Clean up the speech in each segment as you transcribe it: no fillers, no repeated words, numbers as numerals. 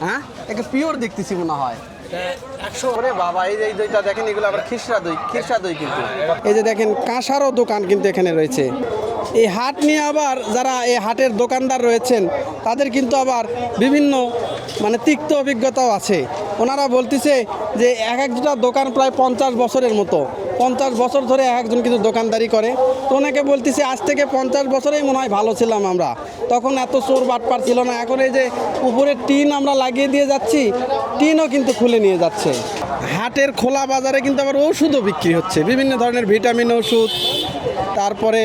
হ্যাঁ একে পিওর দেখতেছি মনে হয়। 100 করে বাবা, এই যে এই দইটা দেখেন, এগুলো আবার খিরসা দই কিন্তু। এই যে দেখেন কাঁসারও দোকান কিন্তু এখানে রয়েছে। এই হাট নিয়ে আবার যারা এই হাটের দোকানদার রয়েছেন তাদের কিন্তু আবার বিভিন্ন মানে তিক্ত অভিজ্ঞতাও আছে। ওনারা বলতেছে যে এক একটা দোকান প্রায় 50 বছরের মতো, 50 বছর ধরে একজন কিন্তু দোকানদারি করে। তো অনেকে বলতেছে আজ থেকে 50 বছরেই মনে হয় ভালো ছিলাম আমরা, তখন এত চোর বাটপার ছিল না। এখন এই যে উপরে টিন আমরা লাগিয়ে দিয়ে যাচ্ছি, টিনও কিন্তু খুলে নিয়ে যাচ্ছে। হাটের খোলা বাজারে কিন্তু আবার ওষুধও বিক্রি হচ্ছে, বিভিন্ন ধরনের ভিটামিন ওষুধ, তারপরে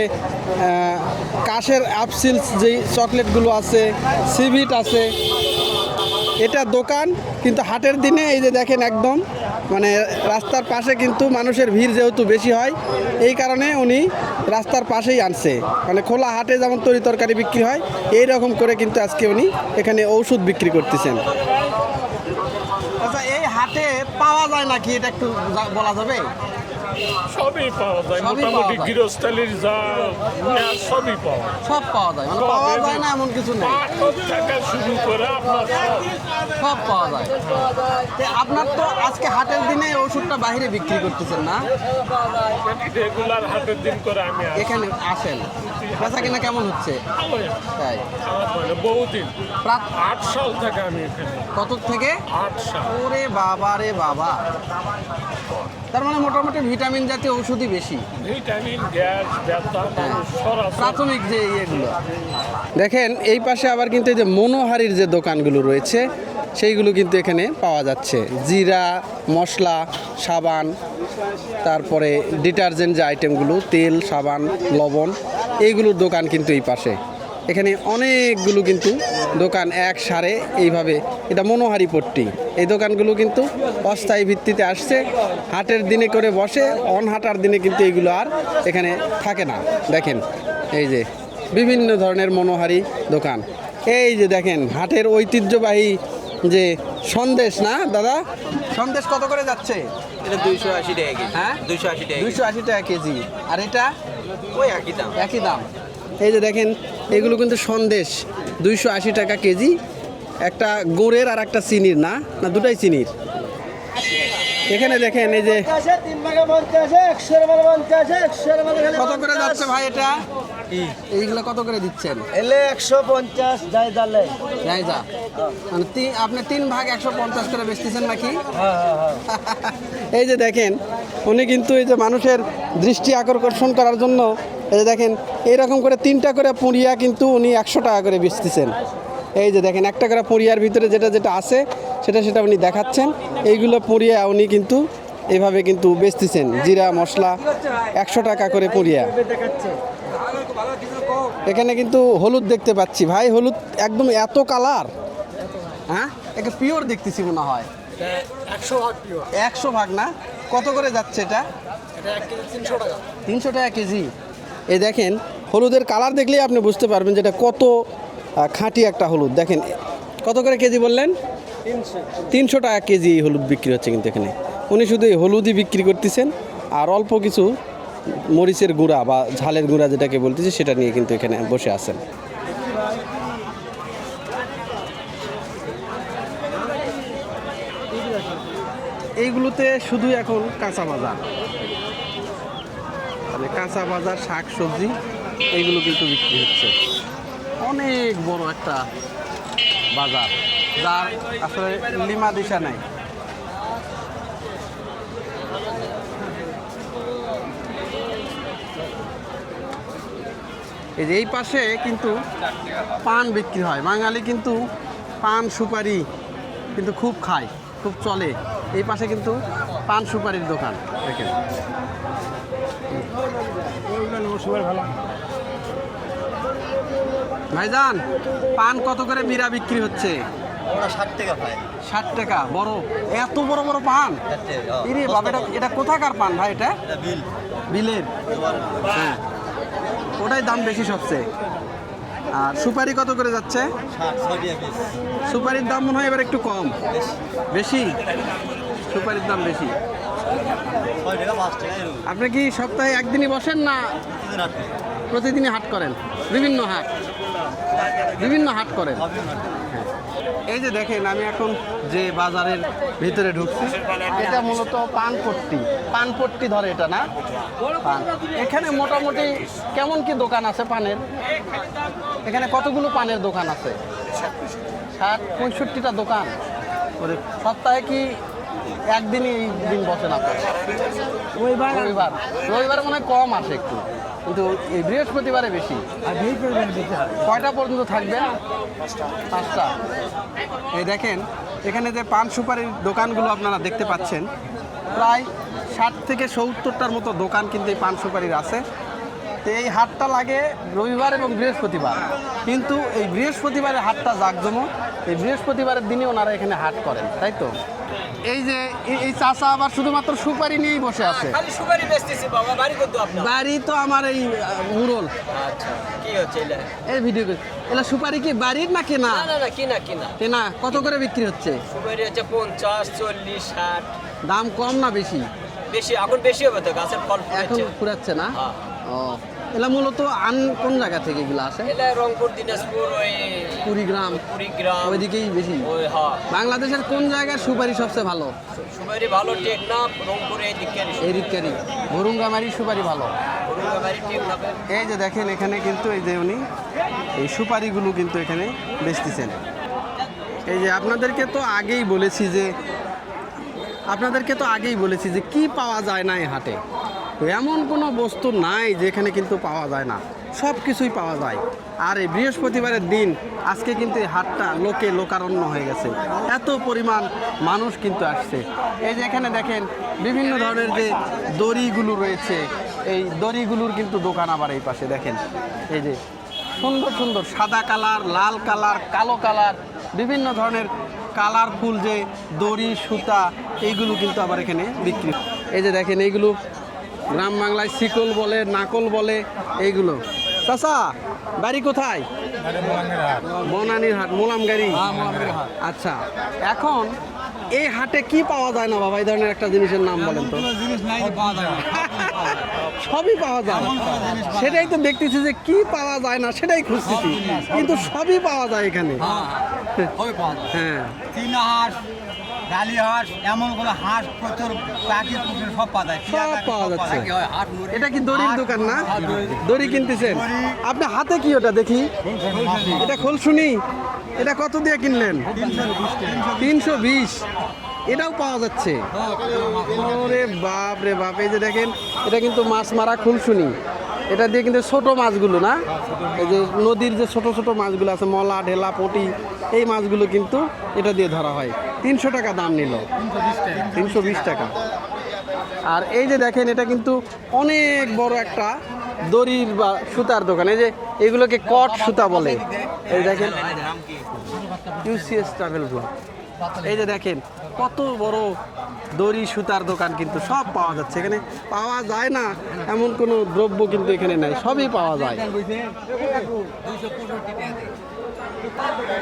কাশের অ্যাপসিলস যেই চকলেটগুলো আছে, সিভিট আছে। এটা দোকান কিন্তু হাটের দিনে এই যে দেখেন একদম মানে রাস্তার পাশে কিন্তু মানুষের ভিড় যেহেতু বেশি হয়, এই কারণে উনি রাস্তার পাশেই আনছে। মানে খোলা হাটে যেমন তরি তরকারি বিক্রি হয়, এই রকম করে কিন্তু আজকে উনি এখানে ঔষধ বিক্রি করতেছেন। আচ্ছা, এই হাটে পাওয়া যায় নাকি, এটা একটু বলা যাবে? সবই পাওয়া যায়, মোটামুটি গৃহস্থালির যা সবই পাওয়া যায়। সব পাওয়া যায়, মানে পাওয়া যায় না এমন কিছু নেই। টাকা শুরু করে আপনার সব পাওয়া যায়। আপনার তো আজকে হাটের দিনে ওষুধটা বাইরে বিক্রি করতেছেন না? রেগুলার হাটের দিন করে আমি এখানে আসেন, বেচা কিনা কেমন হচ্ছে? তাই বহুদিন, প্রায় 8 সাল থেকে আমি এখানে। কত থেকে? 8 সাল। ওরে বাবা রে বাবা, তার মানে মোটামুটি ভিটামিন জাতীয় ওষুধই বেশি। ভিটামিন, গ্যাস, ব্যথা, প্রাথমিক যে ইয়েগুলো। দেখেন এই পাশে আবার কিন্তু এই যে মনোহারির যে দোকানগুলো রয়েছে সেইগুলো কিন্তু এখানে পাওয়া যাচ্ছে। জিরা, মশলা, সাবান, তারপরে ডিটারজেন্ট যে আইটেমগুলো, তেল, সাবান, লবণ, এইগুলোর দোকান কিন্তু এই পাশে। এখানে অনেকগুলো কিন্তু দোকান এক সারে এইভাবে, এটা মনোহারি পট্টি। এই দোকানগুলো কিন্তু অস্থায়ী ভিত্তিতে আসছে, হাটের দিনে করে বসে, অনহাটার দিনে কিন্তু এইগুলো আর এখানে থাকে না। দেখেন এই যে বিভিন্ন ধরনের মনোহারি দোকান। এই যে দেখেন হাটের ঐতিহ্যবাহী যে সন্দেশ, না দাদা, সন্দেশ কত করে যাচ্ছে? এটা 280 টাকা কেজি। হ্যাঁ 280 টাকা। 280 টাকা কেজি। আর এটা ওই একই দাম। একই দাম। এই যে দেখেন এগুলো কিন্তু সন্দেশ 280 টাকা কেজি। একটা গুড়ের আর একটা চিনির, না না দুটাই চিনির। এখানে দেখেন এই যে কত করে যাচ্ছে ভাই এটা? এইগুলো কত করে দিচ্ছেন? এলে 150 যাই দালে। যাই যা, মানে আপনি 3 ভাগ 150 করে বেচতেছেন নাকি? এই যে দেখেন উনি কিন্তু এই যে মানুষের দৃষ্টি আকর্ষণ করার জন্য এই যে দেখেন এইরকম করে 3টা করে পুরিয়া কিন্তু উনি 100 টাকা করে বেচতেছেন। এই যে দেখেন একটা করে পুরিয়ার ভিতরে যেটা আছে সেটা উনি দেখাচ্ছেন। এইগুলো পুরিয়া উনি কিন্তু এইভাবে কিন্তু বেচতেছেন। জিরা, মশলা 100 টাকা করে পুরিয়া। এখানে কিন্তু হলুদ দেখতে পাচ্ছি ভাই, হলুদ একদম এত কালার, হ্যাঁ একে পিওর দেখতেছি মনে হয়। 100 ভাগ পিওর। 100 ভাগ না? কত করে যাচ্ছে এটা? এটা 1 কেজি 300 টাকা। 300 টাকা কেজি। এই দেখেন হলুদের কালার দেখলেই আপনি বুঝতে পারবেন যেটা কত খাঁটি একটা হলুদ। দেখেন কত করে কেজি বললেন? 300 টাকা কেজি হলুদ বিক্রি হচ্ছে কিন্তু এখানে। উনি শুধু এই হলুদই বিক্রি করতেছেন আর অল্প কিছু মরিচের গুঁড়া বা ঝালের গুঁড়া যেটাকে বলতেছি সেটা নিয়ে কিন্তু এখানে বসে আছেন। এইগুলোতে শুধু এখন কাঁচা বাজার, মানে কাঁচা বাজার, শাক সবজি এইগুলো কিন্তু বিক্রি হচ্ছে। অনেক বড় একটা বাজার যার আসলে লিমা দিশা নাই। এই যে এই পাশে কিন্তু পান বিক্রি হয়। বাঙালি কিন্তু পান সুপারি কিন্তু খুব খায়, খুব চলে। এই পাশে কিন্তু পান সুপারির দোকান দেখেন। ভাইজান পান কত করে বিড়া বিক্রি হচ্ছে? 60 টাকা ভাই। 60 টাকা। বড়, এত বড় বড় পান? ইরে বাবা, এটা কোথাকার পান ভাই? এটা বিলের? হ্যাঁ, ওটাই দাম বেশি সবচেয়ে। আর সুপারি কত করে যাচ্ছে? সুপারির দাম মনে হয় এবার একটু কম, বেশি সুপারির দাম বেশি। আপনি কি সপ্তাহে একদিনই বসেন না প্রতিদিনই হাট করেন? বিভিন্ন হাট করেন। এই যে দেখেন আমি এখন যে বাজারের ভিতরে ঢুকছি, এটা মূলত পানপট্টি ধরে এটা না পান। এখানে মোটামুটি কেমন কি দোকান আছে পানের? এখানে কতগুলো পানের দোকান আছে? 60-65টা দোকান। ওরে, সপ্তাহে কি একদিনই এই দিন বসে না? রবিবার মনে হয় কম আসে একটু, কিন্তু এই বৃহস্পতিবারে বেশি। কয়টা পর্যন্ত থাকবেন? 5টা। এই দেখেন এখানে যে পান সুপারির দোকানগুলো আপনারা দেখতে পাচ্ছেন, প্রায় 60 থেকে 70টার মতো দোকান কিন্তু এই পান সুপারির আছে। তো এই হাটটা লাগে রবিবার এবং বৃহস্পতিবার, কিন্তু এই বৃহস্পতিবারের হাটটা জাঁকজমক। এই বৃহস্পতিবারের দিনে ওনারা এখানে হাট করেন, তাই তো? এই যে এই চাচা আবার শুধুমাত্র সুপারি নিয়েই বসে আছে। খালি সুপারি বেচতেছি বাবা, বাড়ি কত আপনার? বাড়ি তো আমার এই মুরল। আচ্ছা, কি হচ্ছে এটা? এই ভিডিও এলা সুপারি কি বাড়ির না কেনা? না না না, কিনা কিনা। কেনা। কত করে বিক্রি হচ্ছে? সুপারি হচ্ছে 50, 40, 60। দাম কম না বেশি? বেশি, এখন বেশি হবে তো, গাছের ফল এখন ফুটেছে। ফুরাচ্ছে না? হ্যাঁ। ও, এলা মূলত কোন জায়গা থেকে এগুলো আসে? এটা রংপুর, দিনাজপুর, ওই কুড়িগ্রাম কুড়িগ্রাম, ওইদিকেই বেশি। ওই হ্যাঁ। বাংলাদেশের কোন জায়গায় সুপারি সবচেয়ে ভালো? সুপারি ভালো টেকনাফ, রংপুর এই দিকে। এই দিককারি ভরুঙ্গামারি সুপারি ভালো। রংপুরি টেকনাফ। এই যে দেখেন এখানে কিন্তু এই যে উনি এই সুপারিগুলো কিন্তু এখানে বেচতেছেন। এই যে আপনাদেরকে তো আগেই বলেছি যে কি পাওয়া যায় না এই হাটে। তো এমন কোনো বস্তু নাই যেখানে কিন্তু পাওয়া যায় না, সব কিছুই পাওয়া যায়। আর এই বৃহস্পতিবারের দিন আজকে কিন্তু এই হাটটা লোকারণ্য হয়ে গেছে, এত পরিমাণ মানুষ কিন্তু আসছে। এই যে এখানে দেখেন বিভিন্ন ধরনের যে দড়িগুলো রয়েছে, এই দড়িগুলোর কিন্তু দোকান আবার এই পাশে দেখেন। এই যে সুন্দর সুন্দর সাদা কালার, লাল কালার, কালো কালার, বিভিন্ন ধরনের কালারফুল যে দড়ি, সুতা, এইগুলো কিন্তু আবার এখানে বিক্রি। এই যে দেখেন এইগুলো গ্রাম বাংলায় শিকল বলে, নাকল বলে এইগুলো। চাচা বাড়ি কোথায়? বনানীর হাট, মোলামগাড়ি। আচ্ছা, এখন এই হাটে কি পাওয়া যায় না বাবা? এই ধরনের একটা জিনিসের নাম বলেন তো। সবই পাওয়া যায়, সেটাই তো দেখতেছি যে কি পাওয়া যায় না সেটাই খুঁজতেছি, কিন্তু সবই পাওয়া যায় এখানে। হ্যাঁ, চীনা হাঁস, ডালি হাঁস, এমন কোনো হাঁস প্রচুর পাখি পুকুর সব পাওয়া যায়। সব পাওয়া যাচ্ছে। এটা কি দড়ির দোকান না? দড়ি কিনতেছেন আপনি? হাতে কি ওটা দেখি? এটা খোল শুনি। এটা কত দিয়ে কিনলেন? 320। এটাও পাওয়া যাচ্ছে? ওরে বাপ রে বাপ। এই যে দেখেন এটা কিন্তু মাছ মারা খুলশুনি। এটা দিয়ে কিন্তু ছোট মাছগুলো না, এই যে নদীর যে ছোট ছোট মাছগুলো আছে, মলা, ঢেলা, পটি, এই মাছগুলো কিন্তু এটা দিয়ে ধরা হয়। 300 টাকা দাম নিল, 320 টাকা। আর এই যে দেখেন এটা কিন্তু অনেক বড় একটা দড়ির বা সুতার দোকান। এই যে এগুলোকে কট সুতা বলে। এই দেখেন ইউসিএস ট্রাভেল ব্লগ। এই যে দেখেন কত বড় দড়ি সুতার দোকান, কিন্তু সব পাওয়া যাচ্ছে এখানে। পাওয়া যায় না এমন কোনো দ্রব্য কিন্তু এখানে নাই, সবই পাওয়া যায়।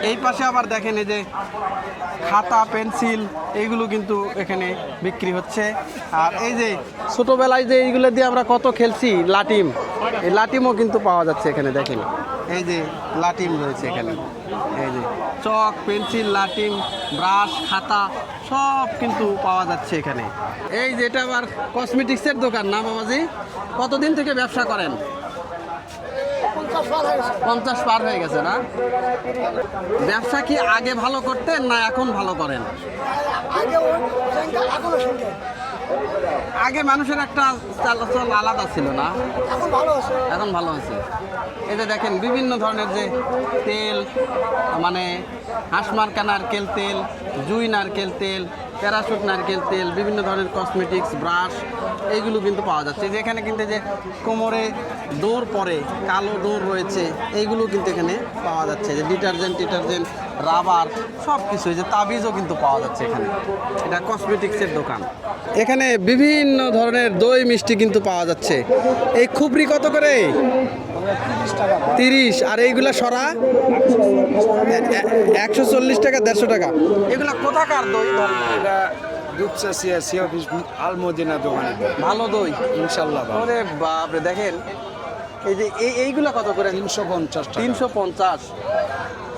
এই পাশে আবার দেখেন এই যে খাতা, পেন্সিল, এইগুলো কিন্তু এখানে বিক্রি হচ্ছে। আর এই যে ছোটোবেলায় যে এইগুলো দিয়ে আমরা কত খেলছি, লাটিম, এই লাটিমও কিন্তু পাওয়া যাচ্ছে এখানে। দেখেন এই যে লাটিম রয়েছে এখানে, এই যে চক, পেন্সিল, লাটিম, ব্রাশ, খাতা সব কিন্তু পাওয়া যাচ্ছে এখানে। এই যে এটা আবার কসমেটিক্সের দোকান না বাবাজি? কতদিন থেকে ব্যবসা করেন? 50 পার হয়ে গেছে না? ব্যবসা কি আগে ভালো করতেন না এখন ভালো করেন? আগে মানুষের একটা চালাচল আলাদা ছিল না, এখন ভালো আছে। এই যে দেখেন বিভিন্ন ধরনের যে তেল, মানে হাঁসমার্কা নারকেল তেল, জুই নারকেল তেল, প্যারাশুট নারকেল তেল, বিভিন্ন ধরনের কসমেটিক্স, ব্রাশ, এইগুলো কিন্তু পাওয়া যাচ্ছে। যেখানে কিন্তু যে কোমরে ডোর পরে কালো ডোর রয়েছে, এইগুলো কিন্তু এখানে পাওয়া যাচ্ছে। যে ডিটারজেন্ট, রাবার, সব কিছু। যে তাবিজও কিন্তু পাওয়া যাচ্ছে এখানে। এটা কসমেটিক্সের দোকান। এখানে বিভিন্ন ধরনের দই মিষ্টি কিন্তু পাওয়া যাচ্ছে। এই খুপরি কত করে? 30। আর এইগুলা সরা 140 টাকা, 150 টাকা। এগুলা কোথাকার দই? এটা দুপচাচিয়া সিয়াফিস আলমদিনা দোকানে ভালো দই ইনশাল্লাহ। ওরে বাপরে। দেখেন এই যে এইগুলা কত করে? 350 টাকা। 350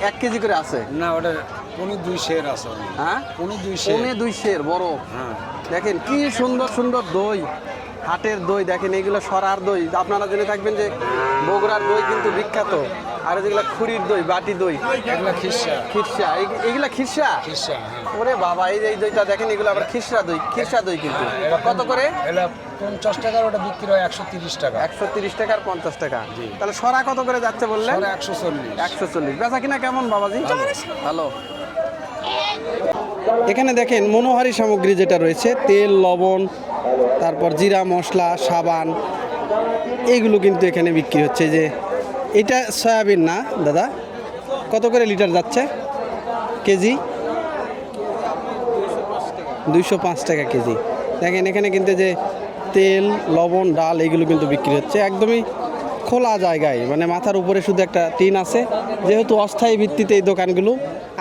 1 কেজি করে আছে? না, ওটা পনি 2 শের আছে হ্যাঁ পনি 2 শের পৌনে 2 সের বড়। হ্যাঁ দেখেন কি সুন্দর সুন্দর দই, হাটের দই দেখেন, এগুলো সরার দই। আপনারা জেনে থাকবেন যে বগুড়ার দই কিন্তু বিখ্যাত। আর যেগুলো খুরির দই, বাটি দই, এগুলা খিরসা খিরসা, এইগুলা খিরসা। খিরসা হ্যাঁ ওরে বাবা, এই দইটা দেখেন, এগুলো আবার খিরসা দই, খিরসা দই কিন্তু। কত করে? এগুলা 50 টাকার, ওটা বিক্রি হয় 130 টাকা। 130 টাকা আর 50 টাকা। তাহলে সরা কত করে যাচ্ছে বললেন? ওরা 140। 140। বেচা কিনা কেমন বাবাজি? ভালো। এখানে দেখেন মনোহারী সামগ্রী যেটা রয়েছে, তেল, লবণ, তারপর জিরা মশলা, সাবান, এইগুলো কিন্তু এখানে বিক্রি হচ্ছে। যে এটা সয়াবিন না দাদা, কত করে লিটার যাচ্ছে কেজি? 205 টাকা কেজি। দেখেন এখানে কিন্তু যে তেল, লবণ, ডাল, এইগুলো কিন্তু বিক্রি হচ্ছে একদমই খোলা জায়গায়, মানে মাথার উপরে শুধু একটা টিন আছে। যেহেতু অস্থায়ী ভিত্তিতে এই দোকানগুলো,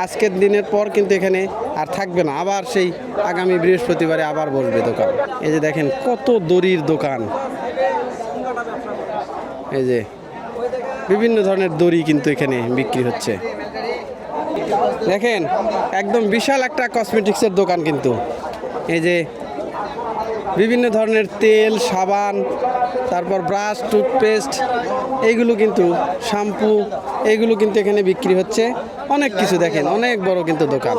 আজকের দিনের পর কিন্তু এখানে আর থাকবে না, আবার সেই আগামী বৃহস্পতিবারে আবার বসবে দোকান। এই যে দেখেন কত দড়ির দোকান, এই যে বিভিন্ন ধরনের দড়ি কিন্তু এখানে বিক্রি হচ্ছে। দেখেন একদম বিশাল একটা কসমেটিক্সের দোকান কিন্তু। এই যে বিভিন্ন ধরনের তেল, সাবান, তারপর ব্রাশ, টুথপেস্ট, এইগুলো কিন্তু শ্যাম্পু, এইগুলো কিন্তু এখানে বিক্রি হচ্ছে। অনেক কিছু দেখেন, অনেক বড় কিন্তু দোকান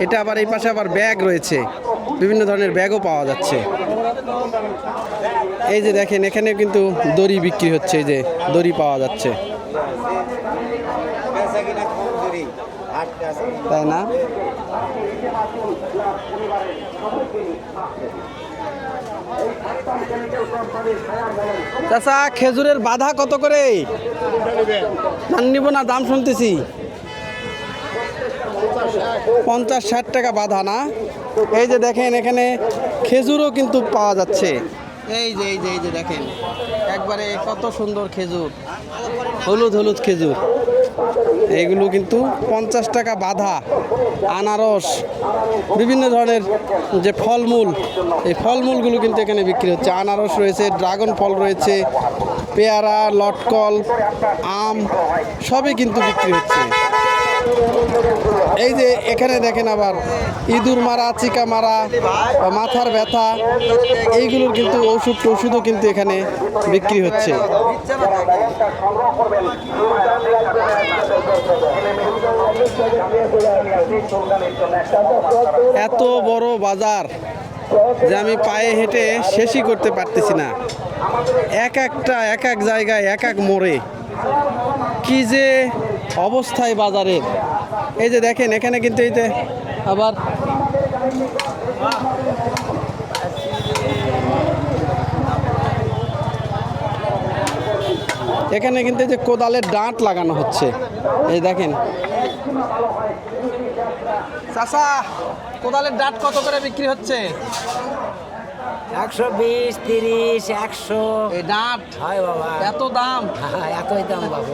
এটা। আবার এই পাশে আবার ব্যাগ রয়েছে, বিভিন্ন ধরনের ব্যাগও পাওয়া যাচ্ছে। এই যে দেখেন এখানে কিন্তু দড়ি বিক্রি হচ্ছে, এই যে দড়ি পাওয়া যাচ্ছে, তাই না? চাচা, খেজুরের বাধা কত করে? ধান নিব না, দাম শুনতেছি 50-60 টাকা বাধা না? এই যে দেখেন এখানে খেজুরও কিন্তু পাওয়া যাচ্ছে। এই যে দেখেন একবারে কত সুন্দর খেজুর, হলুদ হলুদ খেজুর, এইগুলো কিন্তু 50 টাকা বাধা। আনারস, বিভিন্ন ধরনের যে ফলমূল, এই ফলমূলগুলো কিন্তু এখানে বিক্রি হচ্ছে। আনারস রয়েছে, ড্রাগন ফল রয়েছে, পেয়ারা, লটকল, আম, সবই কিন্তু বিক্রি হচ্ছে। এই যে এখানে দেখেন আবার ইঁদুর মারা, চিকা মারা, মাথার ব্যথা, এইগুলোর কিন্তু ওষুধও কিন্তু এখানে বিক্রি হচ্ছে। এত বড় বাজার যে আমি পায়ে হেঁটে শেষই করতে পারতেছি না। এক এক জায়গায়, এক এক মোড়ে কি যে অবস্থায় বাজারের। এই যে দেখেন এখানে কিন্তু এই যে আবার এখানে কিন্তু এই যে কোদালের ডাঁট লাগানো হচ্ছে। এই দেখেন চাচা, কোদালের ডাঁট কত করে বিক্রি হচ্ছে? 120, 30, 100। এই ডাঁট হয় বাবা, এত দাম? এতই দাম বাবু।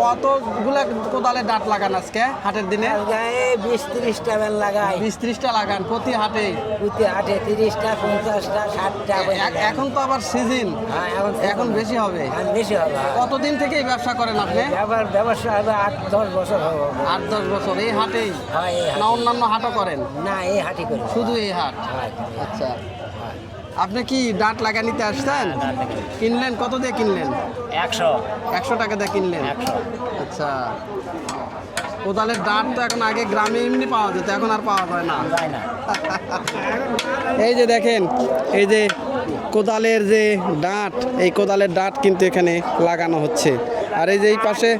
কতগুলা কোদালের ডাঁট লাগান আজকে হাটের দিনে? গায়ে 20-30টা বেল লাগাই। 20-30টা লাগান প্রতি হাটে? প্রতি হাটে 30টা, 50টা, 60টা। এখন তো আবার সিজন, এখন বেশি হবে। বেশি হবে। কতদিন থেকে এই ব্যবসা করেন আপনি? ব্যবসা হবে 8-10 বছর হবে। 8-10 বছর। এই হাটেই হয় এই না অন্যান্য হাটও করেন? না, এই হাটই করি। শুধু এই হাট? আচ্ছা, আপনি কি ডাঁট লাগা নিতে আসছেন? কিনলেন কত দিয়ে কিনলেন? 100 টাকা দিয়ে কিনলেন? আচ্ছা, কোদালের ডাঁট তো এখন আগে গ্রামে এমনি পাওয়া যেত, এখন আর পাওয়া যায় না। এই যে দেখেন এই যে কোদালের যে ডাঁট, এই কোদালের ডাঁট কিন্তু এখানে লাগানো হচ্ছে। আর এই যে এই পাশে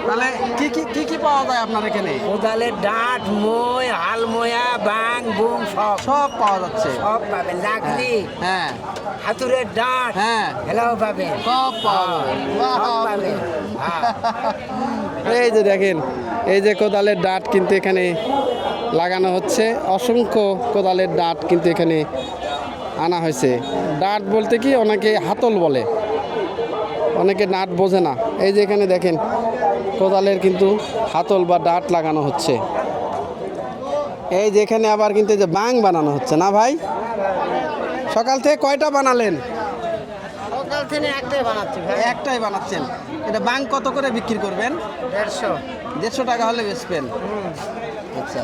তাহলে কি কি কি কি পাওয়া যায় আপনার এখানে? কোদালের ডাঁট, মই, হালময়া, বাং, বুং, সব পাওয়া যাচ্ছে। সব পাবেন। লাকড়ি, হ্যাঁ, হাতুড়ের ডাঁট, হ্যাঁ, হেলাও পাবেন। সব পাওয়া সব পাবেন। এই যে দেখেন এই যে কোদালের ডাঁট কিন্তু এখানে লাগানো হচ্ছে। অসংখ্য কোদালের ডাঁট কিন্তু এখানে আনা হয়েছে। ডাঁট বলতে কি অনেকে হাতল বলে, অনেকে ডাঁট বোঝে না। এই যে এখানে দেখেন কোদালের কিন্তু হাতল বা ডাঁট লাগানো হচ্ছে। এই যে এখানে আবার কিন্তু এই যে বাং বানানো হচ্ছে না ভাই? সকাল থেকে কয়টা বানালেন? সকাল থেকে একটাই বানাচ্ছি ভাই। একটাই বানাচ্ছেন। এটা বাং কত করে বিক্রি করবেন? 150 টাকা হলে বেচবেন। আচ্ছা,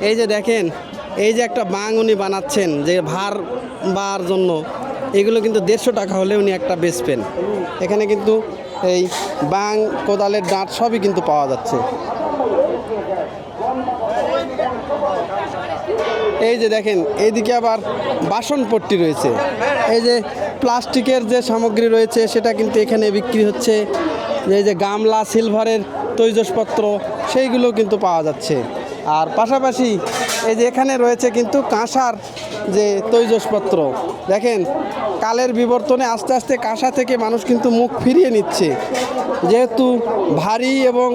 এই যে দেখেন, এই যে একটা বাং উনি বানাচ্ছেন যে ভার বার জন্য, এগুলো কিন্তু 150 টাকা হলে উনি একটা বেচবেন। এখানে কিন্তু এই বাং, কোদালের ডাঁট সবই কিন্তু পাওয়া যাচ্ছে। এই যে দেখেন, এইদিকে আবার বাসনপট্টি রয়েছে। এই যে প্লাস্টিকের যে সামগ্রী রয়েছে সেটা কিন্তু এখানে বিক্রি হচ্ছে। এই যে গামলা, সিলভারের তৈজসপত্র, সেইগুলো কিন্তু পাওয়া যাচ্ছে। আর পাশাপাশি এই যে এখানে রয়েছে কিন্তু কাঁসার যে তৈজসপত্র। দেখেন, কালের বিবর্তনে আস্তে আস্তে কাঁসা থেকে মানুষ কিন্তু মুখ ফিরিয়ে নিচ্ছে, যেহেতু ভারী এবং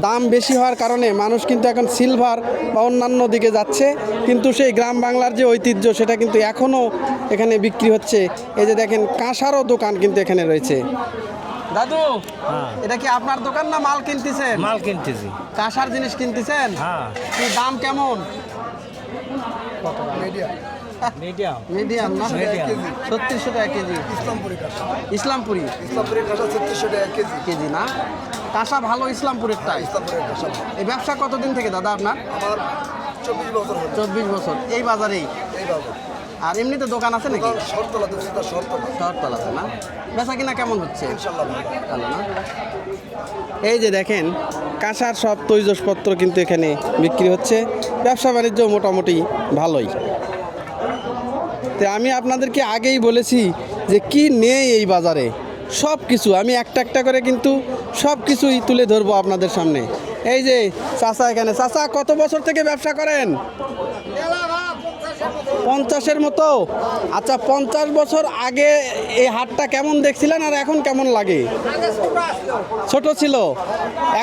দাম বেশি হওয়ার কারণে মানুষ কিন্তু এখন সিলভার বা অন্যান্য দিকে যাচ্ছে। কিন্তু সেই গ্রাম বাংলার যে ঐতিহ্য সেটা কিন্তু এখনও এখানে বিক্রি হচ্ছে। এই যে দেখেন, কাঁসারও দোকান কিন্তু এখানে রয়েছে। দাদু, এটা কি আপনার দোকান না মাল কিনতেছেন? মাল কিনতেছি। কাঁসার জিনিস কিনতেছেন? হ্যাঁ। কি দাম কেমন? মিডিয়াম। মিডিয়াম না? Medium। 3600 টাকা কেজি। ইসলামপুরি কাঁসা 3600 টাকা কেজি না? কাঁসা ভালো ইসলামপুরেরটাই। এই ব্যবসা কতদিন থেকে দাদা আপনার? আমার 24 বছর হলো 24 বছর। এই বাজারেই? এইভাবে আর এমনিতে দোকান আছে নাকি? শর্তলাতে শর্তলা শহরতলাতে না? বেচা কিনা কেমন হচ্ছে? ইনশাআল্লাহ ভালো না? এই যে দেখেন, কাঁসার সব তৈজসপত্র কিন্তু এখানে বিক্রি হচ্ছে। ব্যবসা বাণিজ্য মোটামুটি ভালোই। তো আমি আপনাদেরকে আগেই বলেছি যে কি নেই এই বাজারে, সব কিছু আমি একটা একটা করে কিন্তু সব কিছুই তুলে ধরবো আপনাদের সামনে। এই যে চাচা এখানে, চাচা কত বছর থেকে ব্যবসা করেন? 50-এর মতো। আচ্ছা, 50 বছর আগে এই হাটটা কেমন দেখছিলেন আর এখন কেমন লাগে? ছোট ছিল,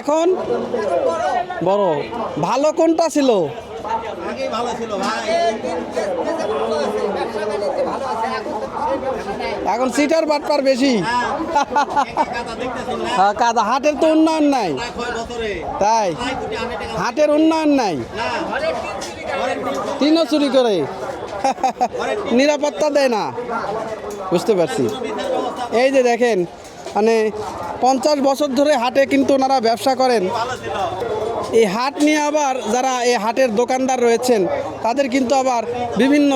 এখন বড়। ভালো কোনটা ছিল? এখন সিটার বাটপার বেশি। হ্যাঁ, কাদা। হাটের তো উন্নয়ন নাই, তাই হাটের উন্নয়ন নাই। তিনও চুরি করে, নিরাপত্তা দেয় না। বুঝতে পারছি। এই যে দেখেন, মানে 50 বছর ধরে হাটে কিন্তু ওনারা ব্যবসা করেন। এই হাট নিয়ে আবার যারা এই হাটের দোকানদার রয়েছেন তাদের কিন্তু আবার বিভিন্ন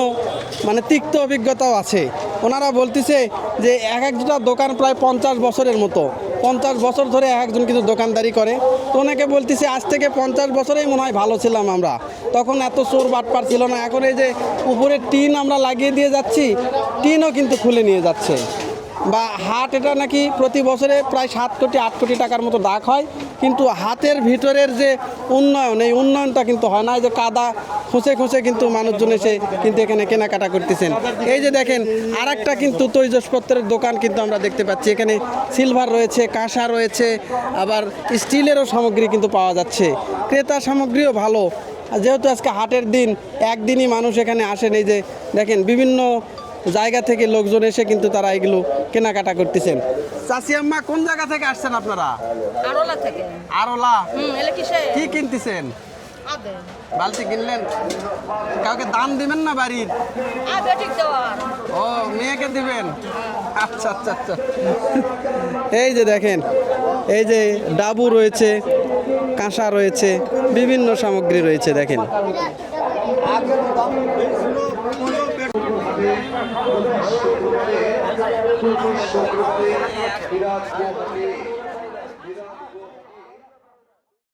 মানে তিক্ত অভিজ্ঞতাও আছে। ওনারা বলতেছে যে এক একটা দোকান প্রায় 50 বছরের মতো, 50 বছর ধরে একজন কিন্তু দোকানদারি করে। তো অনেকে বলতেছে আজ থেকে 50 বছরেই মনে হয় ভালো ছিলাম আমরা, তখন এত চোর বাটপার ছিল না। এখন এই যে উপরে টিন আমরা লাগিয়ে দিয়ে যাচ্ছি, টিনও কিন্তু খুলে নিয়ে যাচ্ছে। বা হাট এটা নাকি প্রতি বছরে প্রায় 7 কোটি 8 কোটি টাকার মতো ডাক হয়, কিন্তু হাতের ভিতরের যে উন্নয়ন, এই উন্নয়নটা কিন্তু হয় না। এই যে কাদা খুঁচে খুঁচে কিন্তু মানুষজন এসে কিন্তু এখানে কেনাকাটা করতেছেন। এই যে দেখেন, আর একটা কিন্তু তৈজসপত্রের দোকান কিন্তু আমরা দেখতে পাচ্ছি। এখানে সিলভার রয়েছে, কাঁসা রয়েছে, আবার স্টিলেরও সামগ্রী কিন্তু পাওয়া যাচ্ছে। ক্রেতা সামগ্রীও ভালো। যেহেতু আজকে হাটের দিন, একদিনই মানুষ এখানে আসেন। এই যে দেখেন, বিভিন্ন জায়গা থেকে লোকজন এসে কিন্তু তারা এগুলো কেনাকাটা করতেছেন। চাচি আম্মা, কোন জায়গা থেকে আসছেন আপনারা? আরোলা থেকে। আরোলা। এলে কিসে? কি কিনতেছেন? আদে। বালতি কিনলেন? কাউকে দান দিবেন না বাড়ির? বেটিক দেওয়ার। ও, মেয়েকে দিবেন? আচ্ছা আচ্ছা আচ্ছা। এই যে দেখেন, এই যে ডাবু রয়েছে, কাঁসা রয়েছে, বিভিন্ন সামগ্রী রয়েছে। দেখেন,